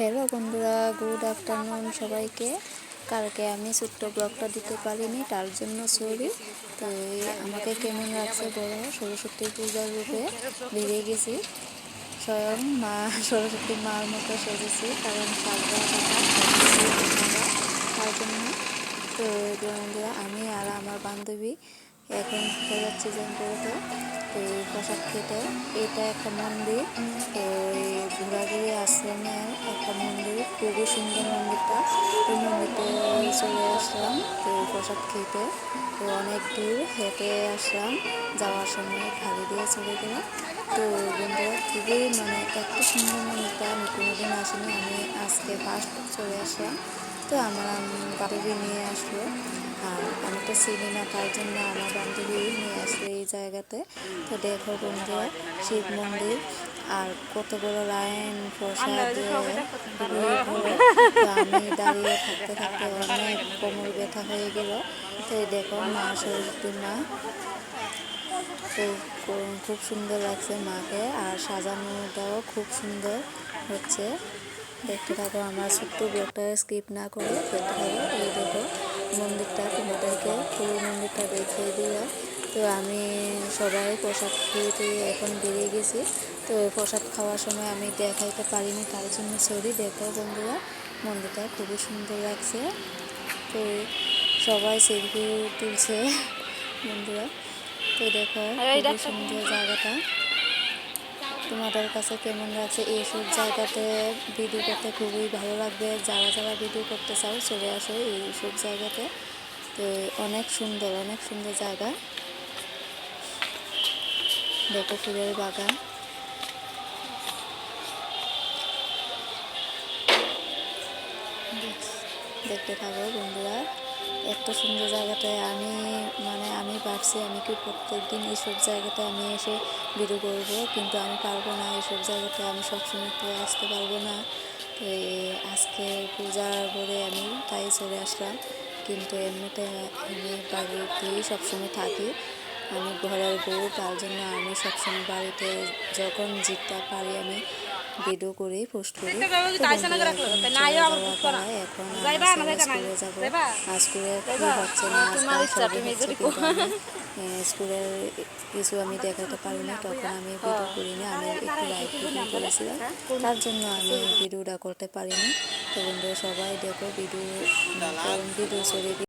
Hello বন্ধুরা, good afternoon সবাইকে। কালকে আমি ছোট্ট ব্লগটা দিতে পারিনি, তার জন্য সরি। তো আমাকে কেমন লাগছে বলো? সরস্বতী পূজার রূপে বেরিয়ে গেছি, স্বয়ং মা সরস্বতী মার মতো সেজেছি, কারণ সাজা তার জন্য। তো বন্ধুরা, আমি আর আমার বান্ধবী এখন হয়ে যাচ্ছি জঙ্গলতে। তো প্রসাদ খেতে, এটা একটা মন্দির, ওই ঘোরাঘুরি আশ্রমের একটা মন্দির, খুবই সুন্দর মন্দিরটা। ওই মন্দিরতে চলে আসলাম তো প্রসাদ খেতে। তো অনেক দূর হেঁটে আসলাম, যাওয়ার সময় গাড়ি দিয়ে চলে গেলাম। তো বন্ধুরা, খুবই এত সুন্দর মন্দিরটা আমি কোনোদিন আসিনি, আমি আজকে ফার্স্ট চলে আসলাম। তো আমার বান্ধবী নিয়ে আসলো, আর আমি তো চিনি না, তার জন্য আমার বান্ধবী নিয়ে আসলো এই জায়গাতে। তো দেখো বন্ধুরা, শিব মন্দির, আর কত বড় লাইন, প্রসাদ খুবই ভালো। তো আমি দাঁড়িয়ে থাকতে থাকতে অনেক কোমর ব্যথা হয়ে গেল। তো দেখো মা সরস্বতী মা, তো খুব সুন্দর লাগছে মাকে, আর সাজানোটাও খুব সুন্দর হচ্ছে। দেখতে থাকো, আমার ছোট্ট ব্লগটা স্কিপ না করে দেখতে থাকো। এই দেখো মন্দিরটা, তোমাদেরকে পুরো মন্দিরটা দেখিয়ে দিলাম। তো আমি সবাই প্রসাদ খেয়ে এখন বেরিয়ে গেছি। তো প্রসাদ খাওয়ার সময় আমি দেখাইতে পারিনি, তার জন্য সরি। দেখো বন্ধুরা, মন্দিরটা খুবই সুন্দর লাগছে। তো সবাই সেলফি তুলছে বন্ধুরা। তো দেখো খুবই সুন্দর জায়গাটা। তোমাদের কাছে কেমন লাগছে? এইসব জায়গাতে ভিডিও করতে খুবই ভালো লাগবে। যারা যারা ভিডিও করতে চাও চলে আসো এইসব জায়গাতে। তো অনেক সুন্দর, অনেক সুন্দর জায়গা। দেখো ফুলের বাগান। দেখতে থাকো বন্ধুরা, এত সুন্দর জায়গাটায় আমি ভাবছি আমি কি প্রত্যেক দিন এইসব জায়গাতে আমি এসে ভিডিও করবো, কিন্তু আমি পারবো না। এইসব জায়গাতে আমি সবসময় তো আসতে পারবো না। তো আজকে পূজার পরে আমি তাই চলে আসলাম। কিন্তু এমনিতে আমি বাড়িতেই সবসময় থাকি, আমি ঘরের বউ, তার জন্য আমি সবসময় বাড়িতে যখন যেটা পারি আমি ভিডিও করি, পোস্ট করি। এখন স্কুলে যাবো, স্কুলে কি হচ্ছে না স্কুলের কিছু আমি দেখাতে পারিনি, তখন আমি ভিডিও করিনি, আমি একটু লাইভ ভিডিও করেছিলাম, তার জন্য আমি ভিডিওটা করতে পারিনি। তো বন্ধুরা সবাই দেখো ভিডিও চলে